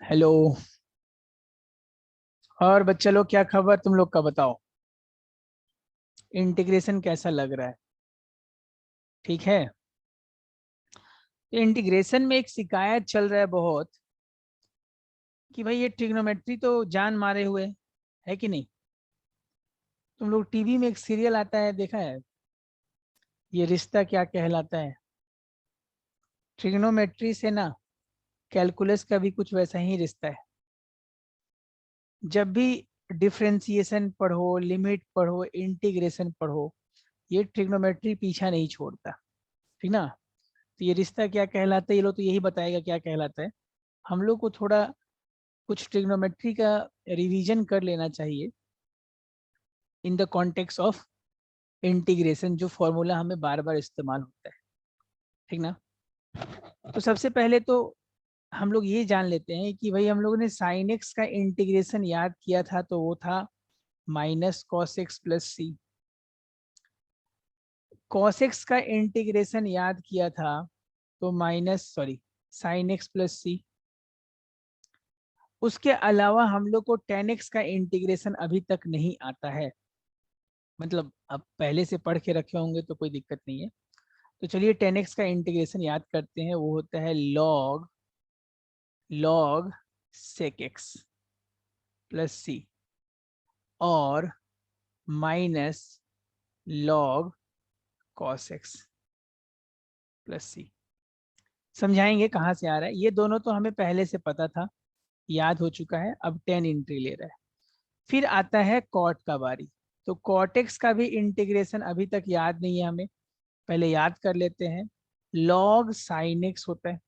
Hello. और बच्चा लोग, क्या खबर तुम लोग का बताओ। इंटीग्रेशन कैसा लग रहा है? ठीक है। तो इंटीग्रेशन में एक शिकायत चल रहा है बहुत, कि भाई ये ट्रिग्नोमेट्री तो जान मारे हुए है कि नहीं। तुम लोग टीवी में एक सीरियल आता है, देखा है? ये रिश्ता क्या कहलाता है। ट्रिग्नोमेट्री से ना कैलकुलस का भी कुछ वैसा ही रिश्ता है। जब भी डिफरेंशिएशन पढ़ो, लिमिट पढ़ो, इंटीग्रेशन पढ़ो, ये ट्रिग्नोमेट्री पीछा नहीं छोड़ता। ठीक ना। तो ये रिश्ता क्या कहलाता है, ये लोग तो यही बताएगा क्या कहलाता है। हम लोग को थोड़ा कुछ ट्रिग्नोमेट्री का रिवीजन कर लेना चाहिए in the context of integration, जो फॉर्मूला हमें बार बार इस्तेमाल होता है। ठीक ना। तो सबसे पहले तो हम लोग ये जान लेते हैं कि भाई हम लोगों ने साइन एक्स का इंटीग्रेशन याद किया था, तो वो था माइनस कॉस एक्स प्लस सी। कॉस एक्स का इंटीग्रेशन याद किया था तो साइन एक्स प्लस सी। उसके अलावा हम लोग को टेन एक्स का इंटीग्रेशन अभी तक नहीं आता है। मतलब अब पहले से पढ़ के रखे होंगे तो कोई दिक्कत नहीं है। तो चलिए टेन एक्स का इंटीग्रेशन याद करते हैं। वो होता है log log sec x plus c और minus log cos x plus c. समझाएंगे कहाँ से आ रहा है। ये दोनों तो हमें पहले से पता था, याद हो चुका है। अब टेन एंट्री ले रहा है। फिर आता है कॉट का बारी। तो कॉट एक्स का भी इंटीग्रेशन अभी तक याद नहीं है हमें, पहले याद कर लेते हैं। लॉग साइन एक्स होता है,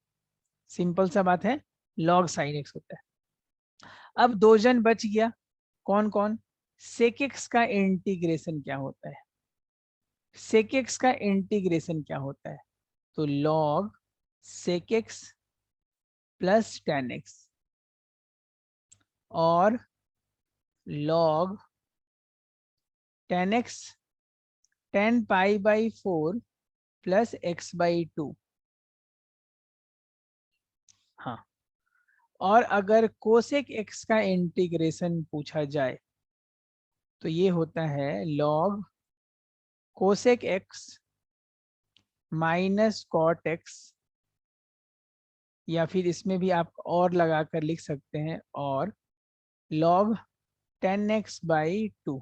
सिंपल सा बात है, लॉग साइन एक्स होता है। अब दो जन बच गया, कौन कौन? सेक एक्स का इंटीग्रेशन क्या होता है? सेक एक्स का इंटीग्रेशन क्या होता है? तो log sec x plus tan x और log tan x tan pi by four plus x by two. हाँ। और अगर कोसेक एक्स का इंटीग्रेशन पूछा जाए तो ये होता है log cosec x minus cot x, या फिर इसमें भी आप और लगा कर लिख सकते हैं, और log tan x by to.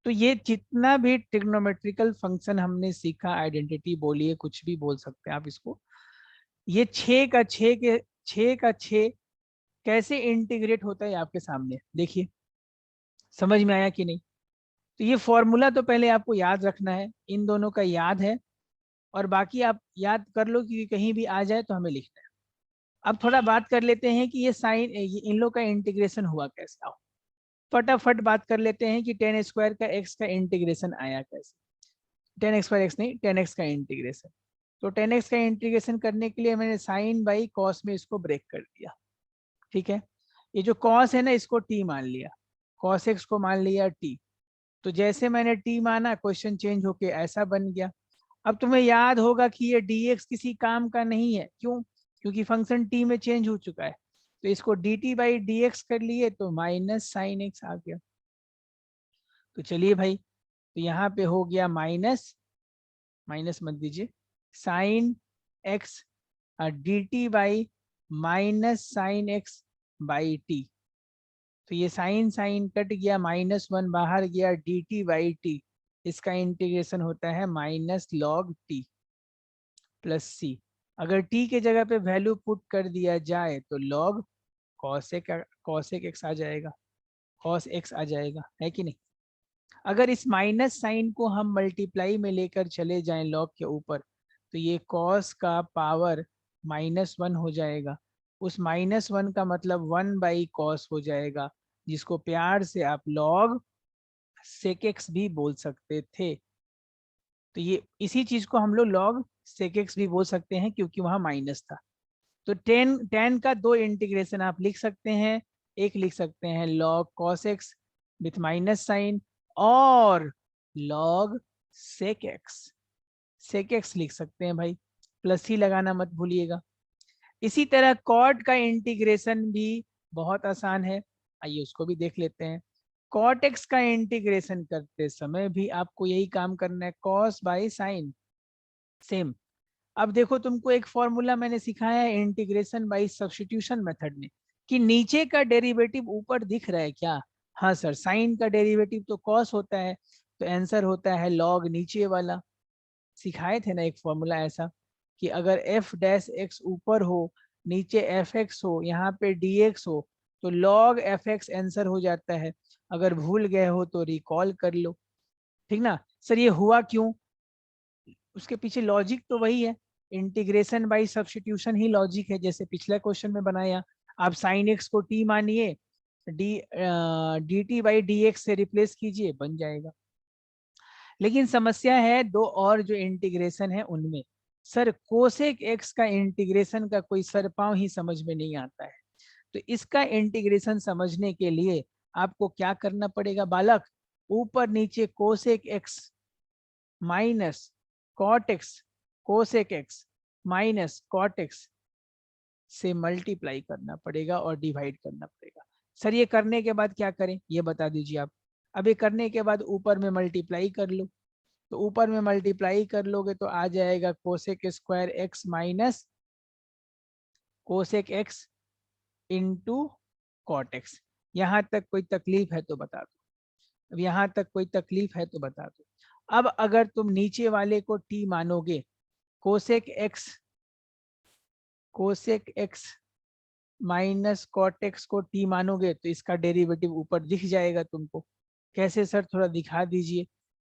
तो ये जितना भी ट्रिग्नोमेट्रिकल फंक्शन हमने सीखा, आइडेंटिटी बोलिए, कुछ भी बोल सकते हैं आप इसको, ये छः का छः कैसे इंटीग्रेट होता है आपके सामने देखिए। समझ में आया कि नहीं? तो ये फॉर्मूला तो पहले आपको याद रखना है, इन दोनों का याद है, और बाकी आप याद कर लो क्योंकि कहीं भी आ जाए तो हमें लिखना है। अब थोड़ा बात कर लेते हैं कि ये इन लोग का इंटीग्रेशन हुआ कैसे। आओ फटाफट बात कर लेते हैं कि टेन स्क्वायर का एक्स का इंटीग्रेशन आया कैसे। टेन एक्स स्क्वायर एक्स नहीं, टेन एक्स का इंटीग्रेशन। तो टेन एक्स का इंटीग्रेशन करने के लिए मैंने साइन बाई कॉस में इसको ब्रेक कर दिया। ठीक है। ये जो कॉस है ना, इसको टी मान लिया, कॉस एक्स को मान लिया टी। तो जैसे मैंने टी माना, क्वेश्चन चेंज होके ऐसा बन गया। अब तुम्हें याद होगा कि ये dx किसी काम का नहीं है, क्यों? क्योंकि फंक्शन t में चेंज हो चुका है। तो इसको dt बाई डी एक्स कर लिए तो माइनस साइन एक्स आ गया। तो चलिए भाई, तो यहाँ पे हो गया माइनस, माइनस मत दीजिए, sine x D t by minus sine x by T. तो ये साइन साइन कट गया, माइनस वन बाहर गया, डी टी बाई टी। इसका इंटीग्रेशन होता है माइनस लॉग टी प्लस सी। अगर टी के जगह पे वैल्यू पुट कर दिया जाए तो लॉग कॉसेक एक्स आ जाएगा, कॉस एक्स आ जाएगा, है कि नहीं? अगर इस माइनस साइन को हम मल्टीप्लाई में लेकर चले जाएं लॉग के ऊपर, तो ये कॉस का पावर माइनस वन हो जाएगा। उस माइनस वन का मतलब वन बाई कॉस हो जाएगा, जिसको प्यार से आप लॉग सेक एक्स भी बोल सकते थे। तो ये इसी चीज को हम लोग लॉग सेक एक्स भी बोल सकते हैं क्योंकि वहां माइनस था। तो टेन टेन का दो इंटीग्रेशन आप लिख सकते हैं। एक लिख सकते हैं log cos x with minus sign, और लॉग सेक एक्स लिख सकते हैं भाई, प्लस ही लगाना मत भूलिएगा। इसी तरह कॉट का इंटीग्रेशन भी बहुत आसान है, आइए उसको भी देख लेते हैं। कॉट एक्स का इंटीग्रेशन करते समय भी आपको यही काम करना है, कॉस बाई साइन, सेम। अब देखो तुमको एक फॉर्मूला मैंने सिखाया है इंटीग्रेशन बाई सब्स्टिट्यूशन मेथड में, कि नीचे का डेरिवेटिव ऊपर दिख रहा है क्या? हाँ सर, साइन का डेरिवेटिव तो कॉस होता है, तो आंसर होता है लॉग नीचे वाला। सिखाए थे ना एक फॉर्मूला ऐसा, कि अगर एफ डैश एक्स ऊपर हो, नीचे एफ एक्स हो, यहाँ पे डी एक्स हो, तो लॉग एफ एक्स आंसर हो जाता है। अगर भूल गए हो तो रिकॉल कर लो, ठीक ना। सर ये हुआ क्यों? उसके पीछे लॉजिक तो वही है, integration by substitution he logic है, जैसे पिछले क्वेश्चन में बनाया। आप साइन एक्स को टी मानिए, D t by d x से रिप्लेस कीजिए, बन जाएगा। लेकिन समस्या है दो और जो इंटीग्रेशन है उनमें। सर कोसेक एक्स का इंटीग्रेशन का कोई सर पांव ही समझ में नहीं आता है। तो इसका इंटीग्रेशन समझने के लिए आपको क्या करना पड़ेगा बालक? ऊपर नीचे cosec x minus cot x, cosec x minus cot x से मल्टीप्लाई करना पड़ेगा और डिवाइड करना पड़ेगा। सर ये करने के बाद क्या करें, ये बता दीजिए आप। अब ये करने के बाद ऊपर में मल्टीप्लाई कर लो, तो ऊपर में मल्टीप्लाई कर लोगे तो आ जाएगा cosec square x minus cosec x into cot x. यहाँ तक कोई तकलीफ है तो बता दो, अब यहाँ तक कोई तकलीफ है तो बता दो। अब अगर तुम नीचे वाले को टी मानोगे, cosec x minus cot x को टी मानोगे, तो इसका डेरिवेटिव ऊपर दिख जाएगा तुमको। कैसे सर, थोड़ा दिखा दीजिए।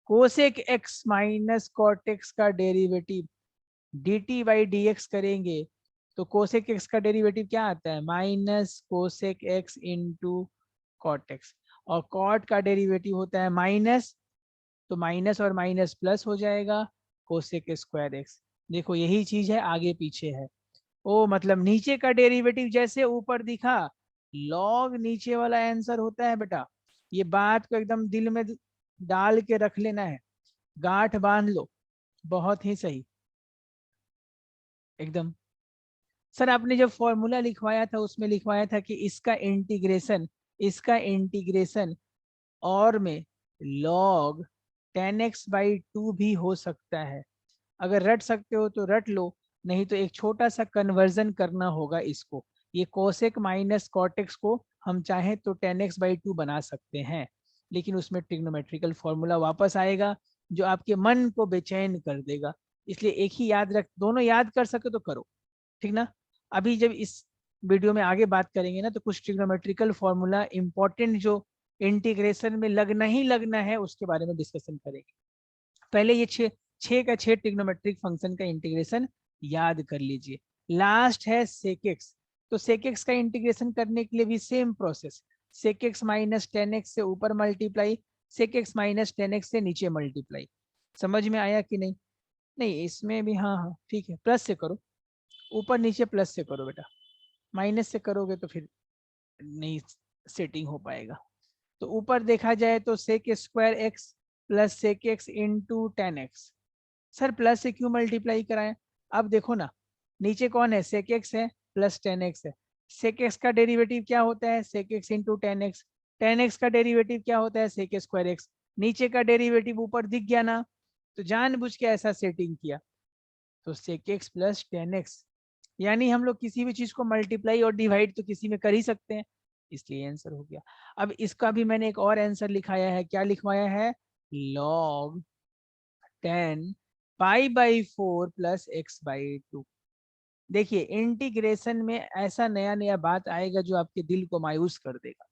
Cosec x minus cot x का derivative d t by d x करेंगे, तो कोसेक एक्स का डेरिवेटिव क्या आता है? Minus cosec x into cot x, और कॉट का डेरिवेटिव होता है माइनस, तो माइनस और माइनस प्लस हो जाएगा कोसेक स्क्वायर एक्स। देखो यही चीज है, आगे पीछे है। ओ मतलब नीचे का डेरिवेटिव जैसे ऊपर दिखा, लॉग नीचे वाला आंसर होता है बेटा। ये बात को एकदम दिल में डाल के रख लेना है, गांठ बांध लो, बहुत ही सही एकदम। सर आपने जब फॉर्मूला लिखवाया था उसमें लिखवाया था कि इसका इंटीग्रेशन और में लॉग 10x/2 भी हो सकता है। अगर रट सकते हो तो रट लो, नहीं तो एक छोटा सा कन्वर्जन करना होगा इसको। ये कोसेक माइनस कॉटेक्स को हम चाहें तो 10x/2 बना सकते हैं, लेकिन उसमें ट्रिग्नोमेट्रिकल फॉर्मूला वापस आएगा जो आपके मन को बेचैन कर देगा। इसलिए एक ही याद रख, दोनों याद कर सके तो करो, ठीक ना। अभी जब इस वीडियो में आगे बात करेंगे ना, तो कुछ ट्रिग्नोमेट्रिकल फॉर्मूला इंपॉर्टेंट जो इंटीग्रेशन में लगना ही लगना है उसके बारे में डिस्कशन करेंगे। पहले ये छः का 6 ट्रिग्नोमेट्रिक फंक्शन का इंटीग्रेशन याद कर लीजिए। लास्ट है सेक एक्स, तो सेक एक्स का इंटीग्रेशन करने के लिए भी same process, sec x minus 10x से ऊपर मल्टीप्लाई, सेक एक्स माइनस 10x से नीचे मल्टीप्लाई। समझ में आया कि नहीं? नहीं इसमें भी हाँ हाँ ठीक है, प्लस से करो, ऊपर नीचे प्लस से करो बेटा, माइनस से करोगे तो फिर नहीं सेटिंग हो पाएगा। तो ऊपर देखा जाए तो sec square x plus sec x into 10x। Sir plus से क्यों मल्टीप्लाई कराएं? अब देखो ना, नीचे कौन है? सेक एक्स है प्लस 10x है। सेक एक्स का डेरिवेटिव क्या होता है? सेक एक्स इंटू 10x। 10x का डेरिवेटिव क्या होता है? Sec square x. नीचे का डेरिवेटिव ऊपर दिख गया ना, तो जानबूझ के ऐसा सेटिंग किया। तो सेक एक्स प्लस 10x, यानी हम लोग किसी भी चीज को मल्टीप्लाई और डिवाइड तो किसी में कर ही सकते हैं, इसलिए आंसर हो गया। अब इसका भी मैंने एक और आंसर लिखाया है, क्या लिखवाया है? Log 10 π/4 plus x/2। देखिए इंटीग्रेशन में ऐसा नया नया बात आएगा जो आपके दिल को मायूस कर देगा,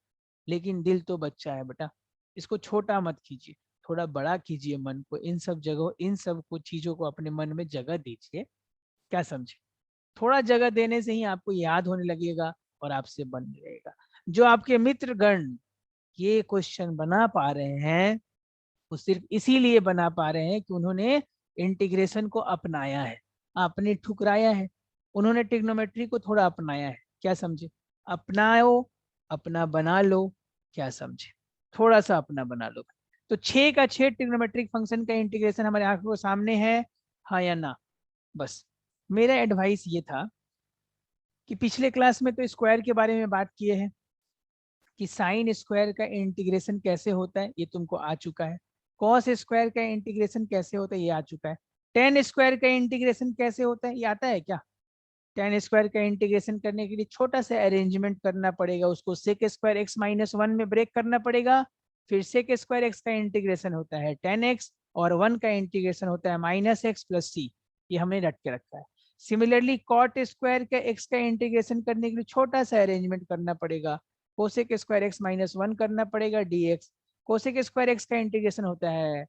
लेकिन दिल तो बच्चा है बेटा, इसको छोटा मत कीजिए, थोड़ा बड़ा कीजिए मन को। इन सब जगह, इन सब को चीजों को अपने मन में जगह दीजिए, क्या समझे? थोड़ा जगह देने से ही आपको याद होने लगेगा और आपसे बन जाएगा। जो आपके मित्रगण ये क्वेश्चन बना पा रहे हैं, वो सिर्फ इसीलिए बना पा रहे हैं कि उन्होंने इंटीग्रेशन को अपनाया है, आपने ठुकराया है। उन्होंने ट्रिग्नोमेट्री को थोड़ा अपनाया है, क्या समझे? अपनाओ, अपना बना लो, क्या समझे? थोड़ा सा अपना बना लो। तो 6 का 6 ट्रिग्नोमेट्रिक फंक्शन का इंटीग्रेशन हमारे आंखों के सामने है, हाँ या ना? बस मेरा एडवाइस ये था कि पिछले क्लास में तो स्क्वायर के बारे में बात किए हैं कि साइन स्क्वायर का इंटीग्रेशन कैसे होता है, ये तुमको आ चुका है। कॉस स्क्वायर का इंटीग्रेशन कैसे होता है, ये आ चुका है। टेन स्क्वायर का इंटीग्रेशन कैसे होता है, ये आता है क्या? टेन स्क्वायर का इंटीग्रेशन करने के लिए छोटा सा अरेंजमेंट करना पड़ेगा, उसको sec square x minus one में ब्रेक करना पड़ेगा। फिर सेक स्क्वायर एक्स का इंटीग्रेशन होता है 10x और 1 का इंटीग्रेशन होता है -x प्लस सी। ये हमने रट के रखा है। सिमिलरली कॉट स्क्वायर का एक्स का इंटीग्रेशन करने के लिए छोटा सा अरेंजमेंट करना पड़ेगा, cosec square x minus one करना पड़ेगा dx। कोसेक स्क्वायर एक्स का इंटीग्रेशन होता है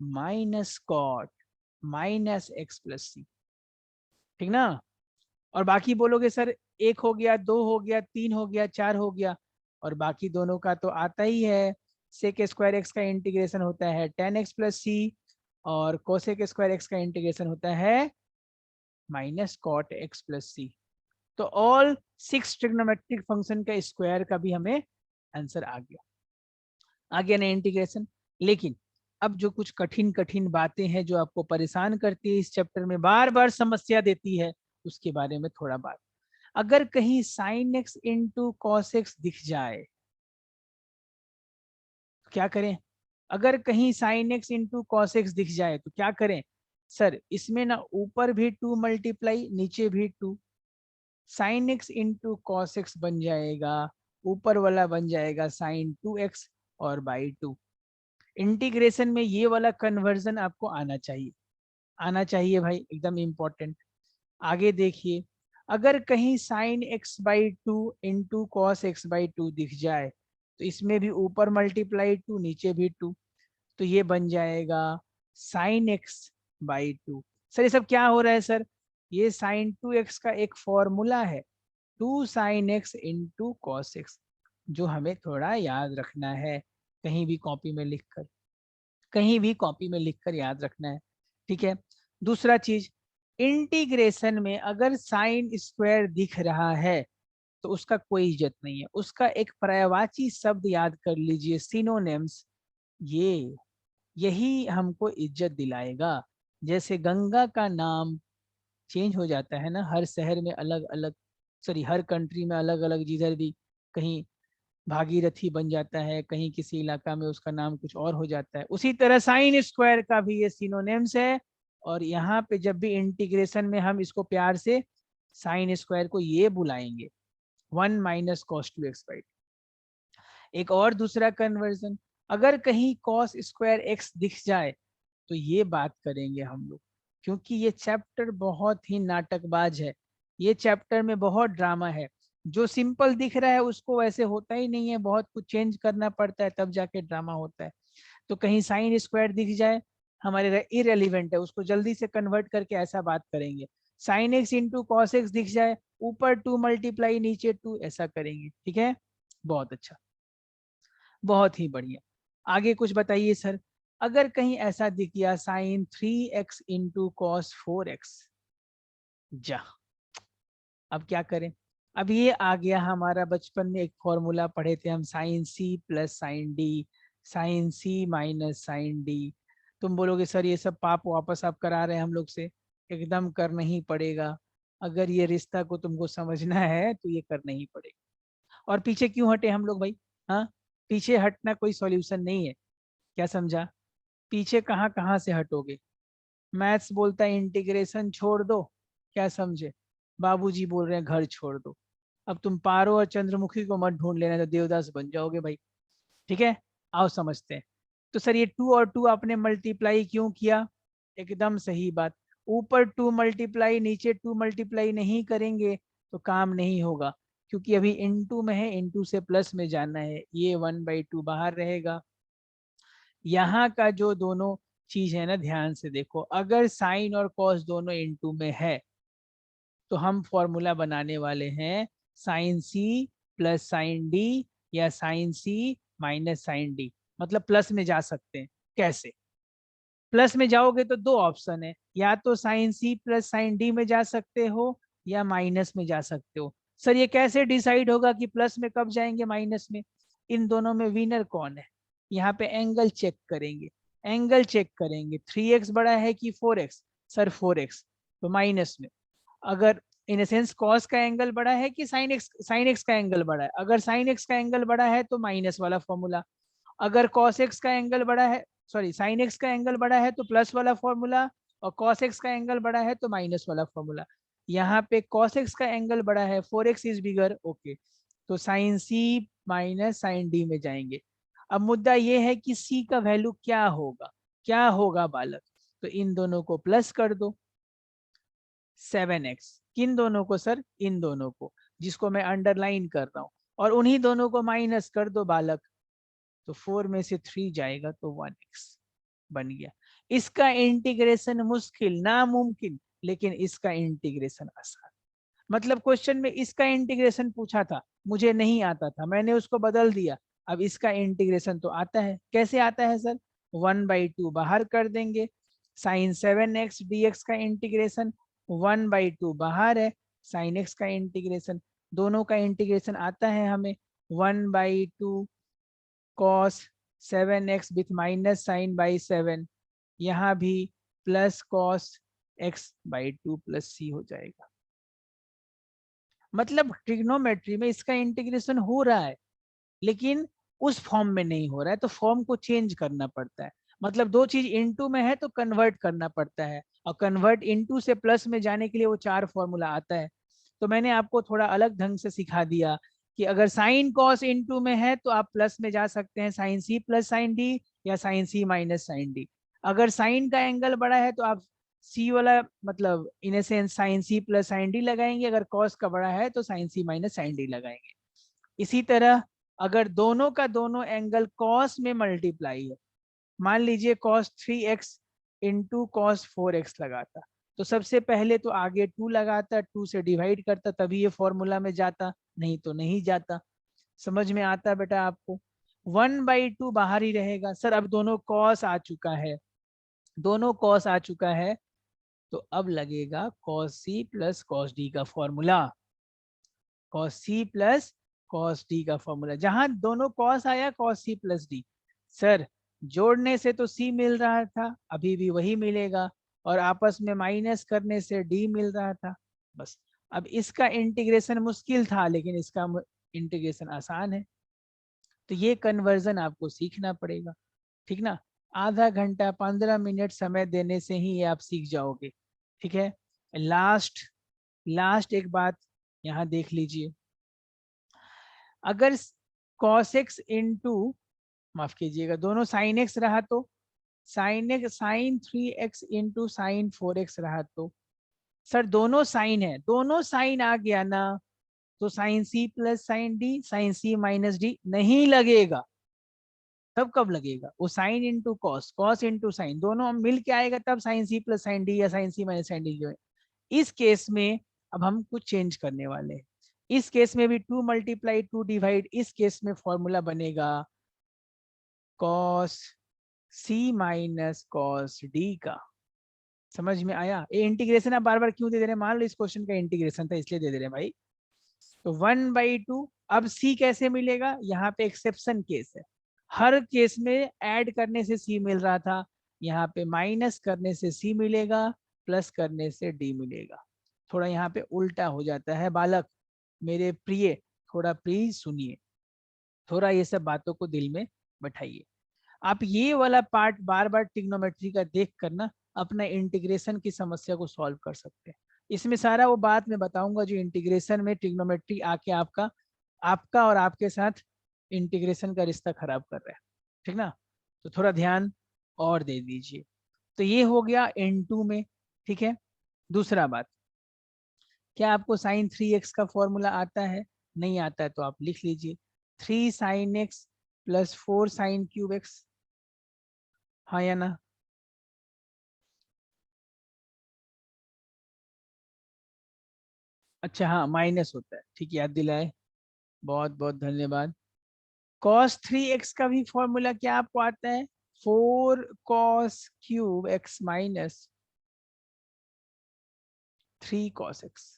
minus cot minus x plus c, ठीक ना। और बाकी बोलोगे सर एक हो गया, दो हो गया, तीन हो गया, चार हो गया, और बाकी दोनों का तो आता ही है। सेक स्क्वायर एक्स का इंटीग्रेशन होता है 10x प्लस सी और कोसेक स्क्वायर एक्स का इंटीग्रेशन होता है माइनस कॉट एक्स प्लस सी। तो ऑल 6 ट्रिग्नोमेट्रिक फंक्शन का स्क्वायर का भी हमें आंसर आ गया ना इंटीग्रेशन। लेकिन अब जो कुछ कठिन कठिन बातें हैं जो आपको परेशान करती है, इस चैप्टर में बार बार समस्या देती है, उसके बारे में थोड़ा बात। अगर कहीं sine x into cos x दिख जाए तो क्या करें? अगर कहीं sine x into cos x दिख जाए तो क्या करें? सर इसमें ना ऊपर भी 2 मल्टीप्लाई नीचे भी 2, sine x into cos x बन जाएगा, ऊपर वाला बन जाएगा साइन 2x और बाई 2। इंटीग्रेशन में ये वाला कन्वर्जन आपको आना चाहिए भाई, एकदम इंपॉर्टेंट। आगे देखिए, अगर कहीं sine x by two into cos x by to दिख जाए तो इसमें भी ऊपर मल्टीप्लाई 2 नीचे भी 2, तो ये बन जाएगा साइन एक्स बाई 2। सर ये सब क्या हो रहा है सर? ये साइन 2x का एक फॉर्मूला है, 2 sine x into cos x, जो हमें थोड़ा याद रखना है, कहीं भी कॉपी में लिखकर, कहीं भी कॉपी में लिखकर याद रखना है, ठीक है। दूसरा चीज, इंटीग्रेशन में अगर साइन स्क्वायर दिख रहा है तो उसका कोई इज्जत नहीं है, उसका एक पर्यायवाची शब्द याद कर लीजिए, सिनोनिम्स। ये यही हमको इज्जत दिलाएगा। जैसे गंगा का नाम चेंज हो जाता है ना, हर शहर में अलग अलग, सॉरी हर कंट्री में अलग अलग, जिधर भी कहीं भागीरथी बन जाता है, कहीं किसी इलाका में उसका नाम कुछ और हो जाता है, उसी तरह साइन स्क्वायर का भी ये सिनोनिम्स है। और यहाँ पे जब भी इंटीग्रेशन में हम इसको प्यार से साइन स्क्वायर को ये बुलाएंगे 1 माइनस कॉस 2x/2। एक और दूसरा कन्वर्जन, अगर कहीं कॉस स्क्वायर एक्स दिख जाए तो ये बात करेंगे हम लोग, क्योंकि ये चैप्टर बहुत ही नाटकबाज है, ये चैप्टर में बहुत ड्रामा है। जो सिंपल दिख रहा है उसको वैसे होता ही नहीं है, बहुत कुछ चेंज करना पड़ता है तब जाके ड्रामा होता है। तो कहीं साइन स्क्वायर दिख जाए, हमारे इरेलीवेंट है, उसको जल्दी से कन्वर्ट करके ऐसा बात करेंगे। Sine x into cos x दिख जाए, ऊपर 2 मल्टीप्लाई नीचे 2, ऐसा करेंगे, ठीक है। बहुत अच्छा, बहुत ही बढ़िया। आगे कुछ बताइए सर, अगर कहीं ऐसा दिख गया sign 3x into cos 4x, जा अब क्या करें? अब ये आ गया हमारा, बचपन में एक फॉर्मूला पढ़े थे हम, साइन सी प्लस साइन डी, साइन सी माइनस साइन डी। तुम बोलोगे सर ये सब पाप वापस आप करा रहे हैं हम लोग से, एकदम करना ही पड़ेगा। अगर ये रिश्ता को तुमको समझना है तो ये करना ही पड़ेगा। और पीछे क्यों हटे हम लोग भाई? हाँ, पीछे हटना कोई सॉल्यूशन नहीं है, क्या समझा? पीछे कहाँ कहाँ से हटोगे? मैथ्स बोलता है इंटीग्रेशन छोड़ दो, क्या समझे? बाबूजी बोल रहे हैं घर छोड़ दो। अब तुम पारो और चंद्रमुखी को मत ढूंढ लेना तो देवदास बन जाओगे भाई, ठीक है। आओ समझते हैं। तो सर ये 2 और 2 आपने मल्टीप्लाई क्यों किया? एकदम सही बात, ऊपर 2 मल्टीप्लाई नीचे 2 मल्टीप्लाई नहीं करेंगे तो काम नहीं होगा, क्योंकि अभी इनटू में है, इनटू से प्लस में जाना है, ये 1/2 बाहर रहेगा। यहाँ का जो दोनों चीज है ना, ध्यान से देखो, अगर साइन और कॉस दोनों इनटू में है तो हम फॉर्मूला बनाने वाले हैं साइन सी प्लस साइन डी या साइन सी माइनस साइन डी, मतलब प्लस में जा सकते हैं। कैसे प्लस में जाओगे? तो दो ऑप्शन है, या तो साइन सी प्लस साइन डी में जा सकते हो या माइनस में जा सकते हो। सर ये कैसे डिसाइड होगा कि प्लस में कब जाएंगे माइनस में? इन दोनों में विनर कौन है? यहाँ पे एंगल चेक करेंगे, एंगल चेक करेंगे 3x बड़ा है कि 4x? सर 4x, तो माइनस में। अगर इन द सेंस कॉस का एंगल बड़ा है कि साइन एक्स का एंगल बड़ा है। अगर साइन एक्स का एंगल बड़ा है तो माइनस वाला फॉर्मूला, अगर कॉस एक्स का एंगल बड़ा है, सॉरी साइन एक्स का एंगल बड़ा है तो प्लस वाला फॉर्मूला, और कॉस एक्स का एंगल बड़ा है तो माइनस वाला फॉर्मूला। यहाँ पे कॉस एक्स का एंगल बड़ा है, 4x इज बिगर, ओके, तो साइन सी माइनस साइन डी में जाएंगे। अब मुद्दा ये है कि सी का वैल्यू क्या होगा, क्या होगा बालक, तो इन दोनों को प्लस कर दो, 7x, किन दोनों को सर, इन दोनों को, जिसको मैं अंडरलाइन कर रहा हूँ, और उन्हीं दोनों को माइनस कर दो बालक, तो 4 में से 3 जाएगा तो 1x बन गया। इसका इंटीग्रेशन मुश्किल नामुमकिन, लेकिन इसका इंटीग्रेशन आसान। मतलब क्वेश्चन में इसका इंटीग्रेशन पूछा था, मुझे नहीं आता था, मैंने उसको बदल दिया, अब इसका इंटीग्रेशन तो आता है। कैसे आता है सर, 1/2 बाहर कर देंगे, साइन 7x dx का इंटीग्रेशन, 1/2 बाहर है, साइन x का इंटीग्रेशन, दोनों का इंटीग्रेशन आता है हमें, 1/2 cos 7x with minus sine by 7, यहाँ भी plus cos x/2 plus c हो जाएगा। मतलब ट्रिग्नोमेट्री में इसका इंटीग्रेशन हो रहा है, लेकिन उस फॉर्म में नहीं हो रहा है, तो फॉर्म को चेंज करना पड़ता है। मतलब दो चीज इनटू में है तो कन्वर्ट करना पड़ता है, और कन्वर्ट इनटू से प्लस में जाने के लिए वो 4 फॉर्मूला आता है। तो मैंने आपको थोड़ा अलग ढंग से सिखा दिया कि अगर साइन कॉस इनटू में है तो आप प्लस में जा सकते हैं, साइन सी प्लस साइन डी या साइन सी माइनस साइन डी। अगर साइन का एंगल बड़ा है तो आप सी वाला, मतलब in sense sine C plus sine D लगाएंगे, अगर कॉस का बड़ा है तो साइन सी माइनस साइन डी लगाएंगे। इसी तरह अगर दोनों का दोनों एंगल कॉस में मल्टीप्लाई है, मान लीजिए cos 3x into cos 4x लगाता, तो सबसे पहले तो आगे 2 लगाता, 2 से डिवाइड करता, तभी ये फॉर्मूला में जाता, नहीं तो नहीं जाता। समझ में आता बेटा आपको, 1/2 बाहर ही रहेगा। सर अब दोनों cos आ चुका है, दोनों cos आ चुका है, तो अब लगेगा cos c plus cos d का formula, cos c plus cos d का फॉर्मूला, जहां दोनों cos आया cos c plus d। Sir जोड़ने से तो c मिल रहा था, अभी भी वही मिलेगा, और आपस में माइनस करने से d मिल रहा था, बस। अब इसका इंटीग्रेशन मुश्किल था, लेकिन इसका इंटीग्रेशन आसान है। तो ये कन्वर्जन आपको सीखना पड़ेगा, ठीक ना, आधा घंटा 15 मिनट समय देने से ही ये आप सीख जाओगे, ठीक है। लास्ट एक बात यहाँ देख लीजिए, अगर cos x इंटू, माफ कीजिएगा, दोनों sin x रहा तो sin 3x into sine 4x रहा तो, सर दोनों साइन है, दोनों साइन आ गया ना, तो sine c plus sine d, sine c minus d नहीं लगेगा। तब कब लगेगा, वो sine into cos, cos into sine, दोनों मिल के आएगा तब sine c plus sine D या sine c minus sine d. इस केस में अब हम कुछ चेंज करने वाले हैं, इस केस में भी 2 मल्टीप्लाई 2 डिवाइड, इस केस में फॉर्मूला बनेगा cos c minus cos d का। समझ में आया, ये इंटीग्रेशन आप बार बार क्यों दे दे रहे हैं, मान लो इस क्वेश्चन का इंटीग्रेशन था इसलिए दे दे रहे हैं भाई। तो 1/2, अब c कैसे मिलेगा, यहाँ पे एक्सेप्शन केस है, हर केस में ऐड करने से c मिल रहा था, यहाँ पे माइनस करने से c मिलेगा, प्लस करने से d मिलेगा। थोड़ा यहाँ पे उल्टा हो जाता है बालक, मेरे प्रिय थोड़ा प्लीज सुनिए, थोड़ा ये सब बातों को दिल में बैठाइए। आप ये वाला पार्ट बार बार ट्रिग्नोमेट्री का देख कर ना अपना इंटीग्रेशन की समस्या को सॉल्व कर सकते हैं। इसमें सारा वो बात मैं बताऊंगा जो इंटीग्रेशन में ट्रिग्नोमेट्री आके आपका आपका और आपके साथ इंटीग्रेशन का रिश्ता खराब कर रहा है, ठीक ना, तो थोड़ा ध्यान और दे दीजिए। तो ये हो गया N2 में, ठीक है। दूसरा बात, क्या आपको साइन 3x का फॉर्मूला आता है, नहीं आता है तो आप लिख लीजिए, 3 sin x plus 4 sin cube x, हाँ या ना। अच्छा हाँ माइनस होता है, ठीक, याद दिलाए, बहुत बहुत धन्यवाद। cos 3x का भी फॉर्मूला क्या आपको आता है, 4 cos cube x minus 3 cos x।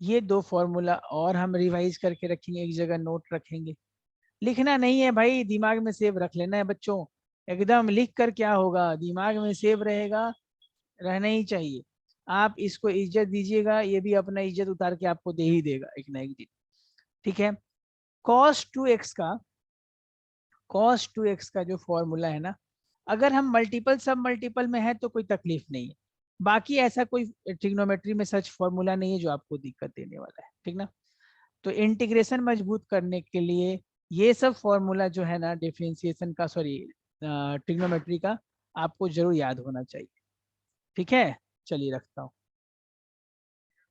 ये दो फॉर्मूला और हम रिवाइज करके रखेंगे, एक जगह नोट रखेंगे, लिखना नहीं है भाई, दिमाग में सेव रख लेना है बच्चों, एकदम लिख कर क्या होगा, दिमाग में सेव रहेगा, रहना ही चाहिए। आप इसको इज्जत दीजिएगा, ये भी अपना इज्जत उतार के आपको दे ही देगा एक ना एक दिन। ठीक है। cos 2x का जो फॉर्मूला है ना, अगर हम मल्टीपल सब मल्टीपल में है तो कोई तकलीफ नहीं है। बाकी ऐसा कोई ट्रिग्नोमेट्री में सच फॉर्मूला नहीं है जो आपको दिक्कत देने वाला है। ठीक ना। तो इंटीग्रेशन मजबूत करने के लिए ये सब फॉर्मूला जो है ना डिफरेंशिएशन का, सॉरी ट्रिग्नोमेट्री का, आपको जरूर याद होना चाहिए। ठीक है, चलिए रखता हूँ।